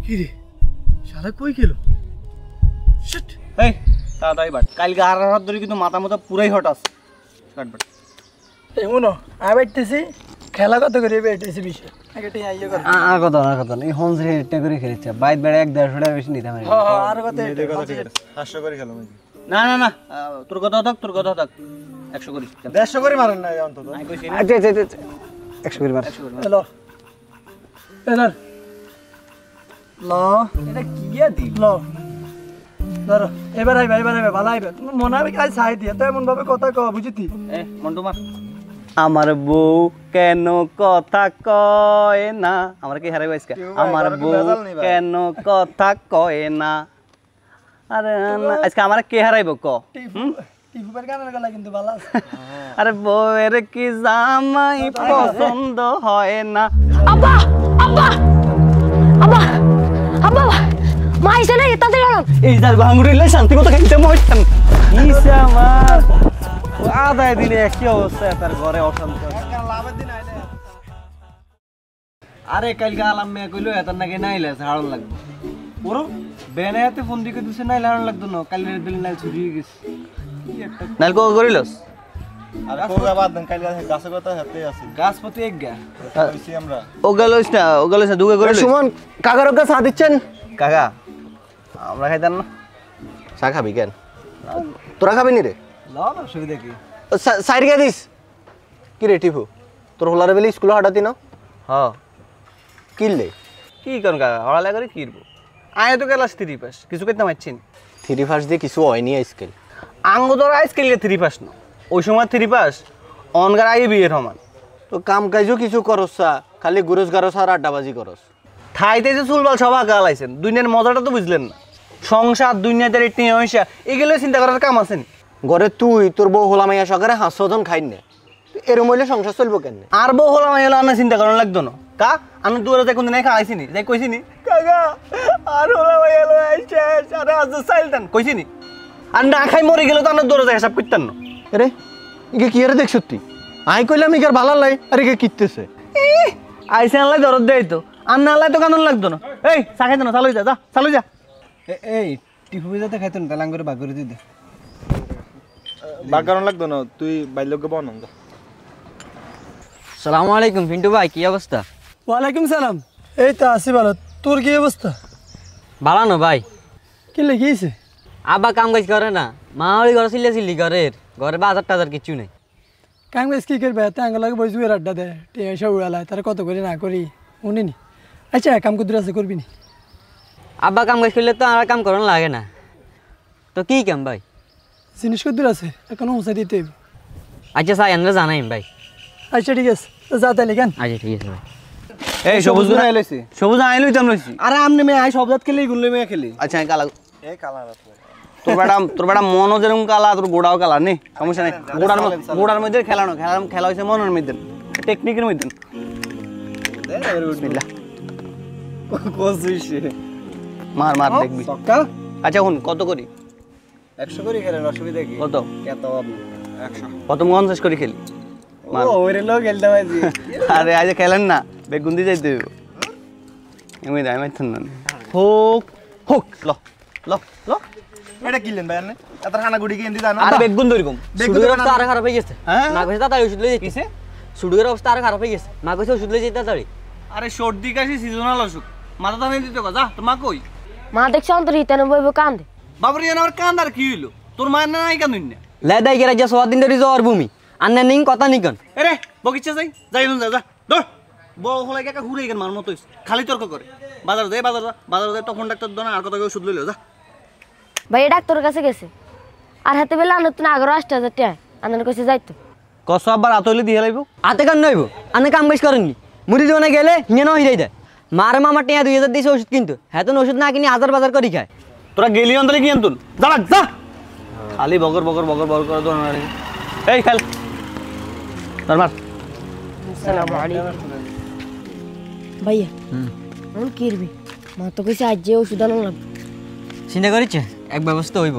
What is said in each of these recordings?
কি রে শালা কই গেল শিট এই তাড়াতাড়ি বাট কালকে আর রাত ধরে কিন্তু মাথা মাথা পুরাই হট আছে কাট বাট এমন আই বাইতেছি খেলা কত করে বাইতেছি বিষয় আগে টিয়া ইয়ে কর কত এই হনজরে এটা করে খেলছে বাইট বেড়ে 1.5 টাকা বেশি নিতে পারি হ্যাঁ আর কত এটা কথা ঠিক আছে 500 করে খেলো না না না তোর কথা থাক 100 করি 150 করে মারেন না অন্তত আমি কইছি না আচ্ছা 100 করে মার হ্যালো এলার ল এটা কি গিয়া দি ল ধর এবার আইবা ভালো আইবা তুমি মনে হবে কাজ ছাই দিয়া তো এমন ভাবে কথা কও বুঝিতি এ মন্টু মার আমার বউ কেন কথা কয় না আমার কি হারাইবা আজকে আমার বউ কেন কথা কয় না আরে আজকে আমার কে হারাইব ক টিপুর গানের গলা কিন্তু ভালো আছে আরে বউয়ের কি জামাই পছন্দ হয় না আব্বা আব্বা আব্বা আব্বা মাইছে না এটা দেন এই যার ভাঙুরিলে শান্তি মতো খেতে মরতাম ইসা আমার আদায় দিনে কি অবস্থা তার ঘরে অশান্তি আরে কালকে আলাম মে কইলো এত নাকি নাইলে হাড়ন লাগবে পুরো বেনায়াতে ফোন দিকে দুসে নাইলে হাড়ন লাগতো না কালের দিন নাই ছুটি গেছে নাইল কো করিলস আরে কোগা বাদ দেন কালকে গাছে কথা হাতে আছে গাছপতি এক গা কইছি আমরা ও গেলস না দুগে করিলস সুমন কাকার ওকে চা দিচ্ছেন কাকা আমরা খাইতাম না চা খাবি কেন তোরা খাবি নি রে লও না সুবিধা কি সাইড কে দিস কি রে টিপু তোর হলারে বেলি স্কুলে হাঁটাতি না হ্যাঁ কিনলে কি করুন কাকা হড়ালে করে কি করবো আয় তো ক্লাস 3 পাস কিছু করতে পারছি না 3 ফার্স্ট দিয়ে কিছু হয়নি আজকাল আঙ্গ তোর আজকাল 3 পাস না ওই সময় 3 পাস অনগার আগে বিয়ের সমান তো কাম কাজও কিছু করস খালি গুরস গারস আর আড্ডাবাজি করস থাইতে যে চুলবাল সব আঁকা লাইছেন দুনিয়ার মজাটা তো বুঝলেন না সংসার দুনিয়াদের টিয়া হইসা এগুলো চিন্তা করার কাম আছে ঘরে তুই তোর বউ হোলা মাইয়া সকারে 500 জন খাই না এরম হইলে সংসার চলবো কেন আর বউ হলাম এলো আনা চিন্তা করার লাগতো না কা আমি দূরে যাই কোনদিন খাইছি নি যাই কইছি নি কাকা আর হলাম এলো আইছে আরে আজ সাইলতান কইছি নি আর না খাই মরে গেলে তো আনা দূরে যাই সব করতেন না আরে ইকে কি আরে দেখছ তুই আই কইলাম ইকার ভালো লাই আরে কে কিত্তেছে আইসে আনলাই দরদ দেই তো আর না আনলাই তো কানন লাগতো না এই চা খাইতে না চালু যা এই টিপু যাতে খাইতো না তালাং করে বাগরে দি দে বাগান লাগতো না তুই বাইলকে বনন যা আসসালামু আলাইকুম পিন্টু ভাই কি অবস্থা ওয়ালাইকুম সালাম এই তো আছি ভালো তোর কি অবস্থা ভালো না ভাই কি লেগেছে আব্বা কাম কাজ করে না মা ওই ঘরে চিল্লি ঘরে বাজার টাজার কিছু নেই কাংবেস কি করবে তে আঙ্গলাকে বইজু এর আড্ডা দে টিয়া এসে উড়ালায় তার কত করে না করি উনিনি আচ্ছা কাম কুদুর আছে করবি নি আব্বা কাম কাজ করলে তো আর কাম করানো লাগে না তো কি কাম ভাই জিনিস কুদুর আছে এখন উঁচা দিতে হইব। আচ্ছা সাই আমরা জানাই ভাই আচ্ছা ঠিক আছে তো যা তাইলে কেন আচ্ছা ঠিক আছে ভাই এই সবুজ গুণ আইলইছি সবুজ আইলই জাম লইছি আরে আমনে মে আই সবজাত খেলি গুনলে মে খেলি আচ্ছা কালা এই কালার আছে তোর বেটা মনও যেরকম কালা তোর গোড়াও কালা নেই সমস্যা নেই গোড়ার মধ্যে খেলানো খেলা হয়েছে মনের মধ্যে টেকনিকের মধ্যে বিসমিল্লাহ মার দেখবি আচ্ছা হুন কত করি 100 করে খেলেন অসুবিধা কি কত কত আপনি 100 প্রথম 50 করে খেলি ও ওরে লোক খেলতে পাইছি আরে আজ খেলেন না বেগুন্দি যাইতে হইব এমনি দাই মাইথন না হোক হোক ল ল ল এটা কিলেন ভাই আপনি এত খানা গুড়ি কি এন্দি জানো আর বেগুন দইরকম সুডুগের অবস্থা আর খারাপ হয়ে গেছে হ্যাঁ? না কইছে তাড়াতাড়ি ওষুধ লই যেতে সুডুগের অবস্থা আর খারাপ হয়ে গেছে না কইছে ওষুধ লই যেতে তাড়াতাড়ি আরে সর্দি কাশি সিজনাল অসুখ মাথা টানে দিতে যা তোর মা কই মা দেখছ অন্তর হিতেন বইব কান্দে বাবুর ইয়ান আমার কান্দার কি হইলো তোর মায়ের নাই কান্দুন না লে দাই গেরা যা 100 দিন ধরে জ্বর ভূমি আন্না নিং কথা নিকন এরে বগিচা যাই নুন যা দৌড় বউ হলাই কাকা ঘুরে গেন মার মতো খালি তর্ক করে বাজার যায় তখন ডাক্তার দোনা আর কথা কেউ ওষুধ লইলো যা ভাই ডাক্তারের কাছে গেছে আর হাতে বেলা আনতো না আগর 8000 টাকা আনন কইছে যাইতো কস আবার আতইলে দিয়ে লাইবো আতে কান নইব আন্না কাম কাজ করেননি মুড়ি দোনা গেলে হিনে ন হিরাই দেয় মার মামা টিয়া 2000 দিছে ওষুধ কিনতো হেতন ওষুধ না কিনি হাজার বাজার করি খায় তোরা গেলি অন্তলে কি আনতুন যা খালি বগর করে দোনা এই খেল নরমাল আসসালামু আলাইকুম ভাইয়া এখন কি করবি মা তো কইছে আজ যে ওষুধ আনলাম লাগবে চিন্তা করিছে এক ব্যবস্থা হইব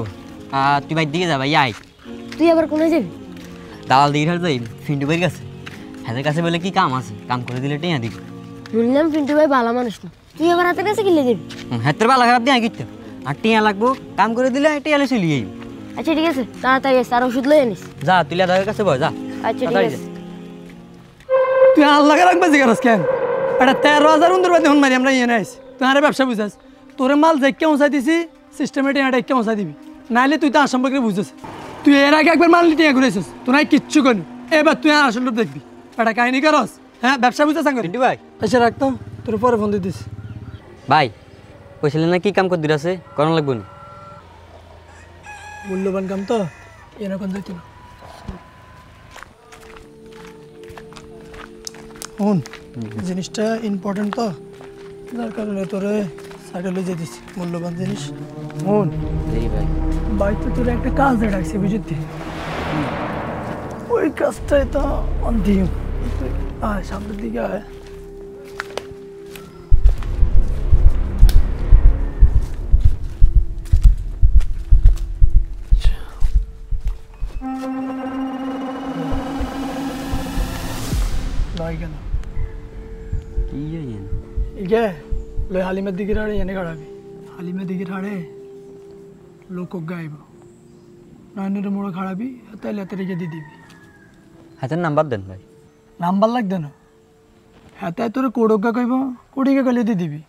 তুই বাইর দিকে যা ভাই আই তুই আবার কোনে যাবি দালাল দিকে যাই ফিন্টু ভাইয়ের কাছে হাতের কাছে বলে কি কাম আছে কাম করে দিলে টেয়া দিবি শুনলাম পিন্টু ভাই ভালো মানুষ না তুই আমার হাতের কাছে কিনলে দিবি? হাতের বালা খারাপ দিয়ে কিনতে আর টিয়া লাগবো কাম করে দিলে টিয়া এলে চলিয়ে যাবি। আচ্ছা ঠিক আছে, তাড়াতাড়ি এসে আর ওষুধ লই আনিস। যা তুই দাদার কাছে বয় যা। আচ্ছা ঠিক আছে। তুই আল্লাহকে রাখবে জিজ্ঞাস কেন? এটা 13,000 উন্দর বাদে হন মারি আমরা ইয়ে নাইস। তুই আরে ব্যবসা বুঝাস, তোরে মাল দেখে উঁচাই দিছি, সিস্টেমেটিক এটা একে উঁচাই দিবি, নাইলে তুই তো আর সম্পর্কে বুঝছিস। তুই এর আগে একবার মাল টিয়া ঘুরেছিস, তুই নাই কিচ্ছু করি, এবার তুই আর আসল রূপ দেখবি। এটা কাহিনী করস, হ্যাঁ ব্যবসা বুঝাস সাঙ্গ ভাই এসে রাখতো, তোর পরে ফোন দিয়ে দিস। ভাই কইছিলেন না কি কাম করে দিরাছে করানো লাগবে না? মূল্যবান কাম তো এরকম যাইতো না। শোন, জিনিসটা ইম্পর্টেন্ট তো, যার কারণে তোরে সাইডে লয়ে যেতেছি, মূল্যবান জিনিস। শোন জি ভাই। বাড়িতে তোর একটা কাজ রাখছি বুঝতি, ওই কাজটাই তো অন্তিম। আয় সামনের দিকে আয়। লয় কেন কি জানেন? ইগে লয় হালিমের দিকে হাড়ে এনে খাড়াবি, হালিমের দিকে হাড়ে লোক গাইব, নয়নের মোড়ে খাড়াবি, তাইলে হাতে রেখে দিয়ে দিবি। হাতের নাম্বার দেন ভাই। নাম্বার লাগবে না, হাতে তোর কোডকা কইব, কোডিকে কইলে দিয়ে দিবি।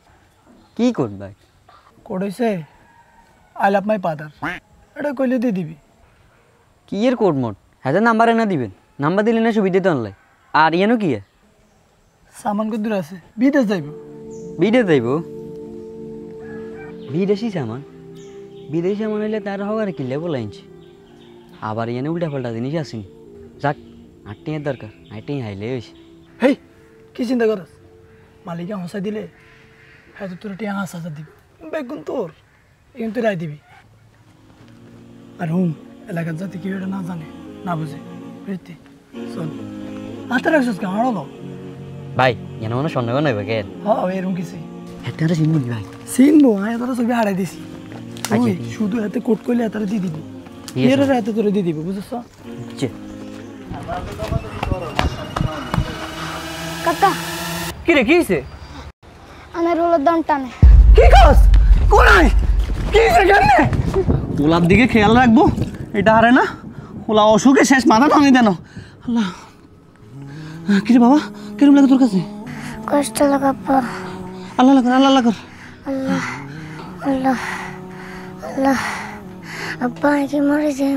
কি কোড ভাই? কোড হইছে আই লাভ মাই ফাদার, এটা কইলে দিয়ে দিবি। কি এর কোড মোড? হাতের নাম্বার এনে দিবেন, নাম্বার দিলে না সুবিধা তো অনলাইন। আর ইয়ানো কি সামান কত দূর আছে? বিদেশ যাইব। বিদেশ যাইব? বিদেশি সামান? বিদেশি সামান হইলে তার হওয়ার কিনলে বলাইছি, আবার ইয়ানে উল্টা পাল্টা জিনিস আসেনি। যাক 8 টাকার দরকার, 8 টাকা হাইলে হয়েছে। হেই কি চিন্তা করস? মালিকা হসাই দিলে হ্যাঁ তোর টিয়া 5,000 দিবি, বেগুন তোর এখন তুই রায় দিবি। আর হুম, এলাকার যাতে কেউ এটা না জানে না বুঝে, বুঝতি? চল হাতে রাখছিস কেন? হারালো ভাই ইয়ানো মানে সন্দেহ নয় ভাই কেন? হ্যাঁ এরকম কিছু একটা চিনবি ভাই? চিনবো, আমি তোরা ছবি হারাই দিছি। আচ্ছা, তুই ঠিক আছে। শুধু হাতে কোট করলে হাতে দিয়ে দিবি, ঠিক আছে। এর হাতে তোরে দিয়ে দিবি, বুঝছ? বুঝছে? কাকা কি রে কি হইছে? আমার রোলের দাম টানে। কি কাজ কোনায় কি হইছে কেন? ওলার দিকে খেয়াল রাখবো, এটা হারে না, ওলা অসুখে শেষ মাথা ভাঙি দেন। আল্লাহ, কি রে বাবা, কিরম লাগে তোর কাছে? কষ্ট লাগাপ্পা। আল্লাহ লাগর, আল্লাহ লাগর। আল্লাহ আল্লাহ আল্লাহ, আব্বা কি মরে যাই?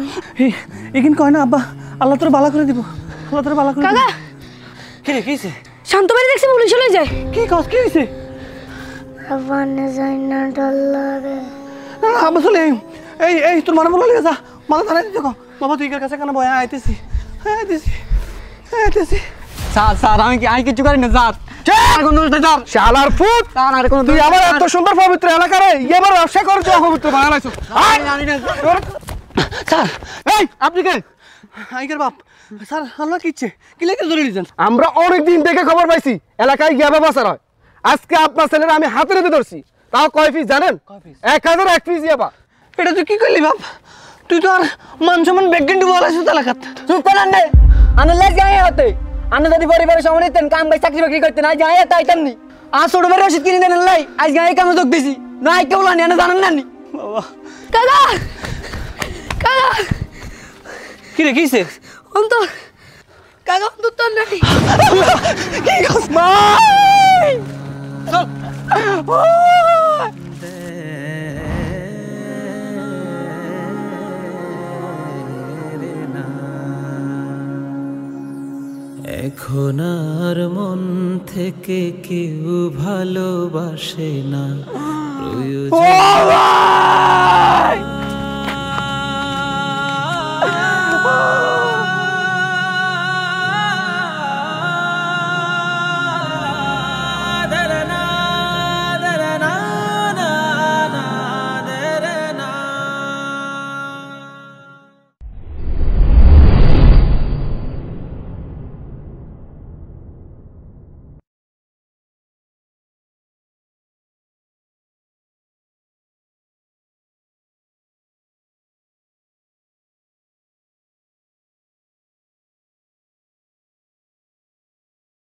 এখান কয় না আব্বা, আল্লাহ তোর বালা করে দিব, আল্লাহ তোর বালা করে দিব। কাকা কি রে কি হইছে? শান্ত বাড়ি দেখছি পুলিশ চলে যায়। কি কাজ কি হইছে? আব্বা না যাই না, ডর লাগে। আব্বা চলে এই এই তোর মানে বলে যা, মাথা ধরে দেখো বাবা, তুই এর কাছে কেন বয়া? আইতেছি আইতেছি আইতেছি। স্যার আমি কিছু করি না স্যার। শালার ফুট, তুই আমার এত সুন্দর পবিত্র এলাকারে এবার ব্যবসা করছো অপবিত্র বানাইছো। স্যার এই আপনি কে? আইগের বাপ স্যার, আমরা কিচ্ছে কি লেগে ধরে নিয়েছেন? আমরা অনেক দিন থেকে খবর পাইছি এলাকায় গ্যাবা বাসার হয়, আজকে আপনার ছেলেরা আমি হাতে রেখে ধরছি। তাও কয় পিস জানেন? 1001 পিস ইয়াবা। এটা তুই কি করলি বাপ? তুই তো আর মান সম্মান বেগেন্ডু বলাইছিস এলাকাত। চুপ করেন নে, আনে লেগ যাই হতে। আনে যদি পরিবারের সামনে নিতেন, কাম বাই চাকরি বাকরি করতেন, আজ যাই তাই তেমনি। আজ ছোট বেড়ে ওষুধ কিনে দেন লাই, আজ গায়ে কামে যোগ দিছি না, কেউ লানি আনে জানেন না নি বাবা কাকা কাকা কি রে কিছে? অন্তর কাকা অন্তর তো নাই। কি কস মা? এখন আর মন থেকে কেউ ভালোবাসে না, প্রয়োজন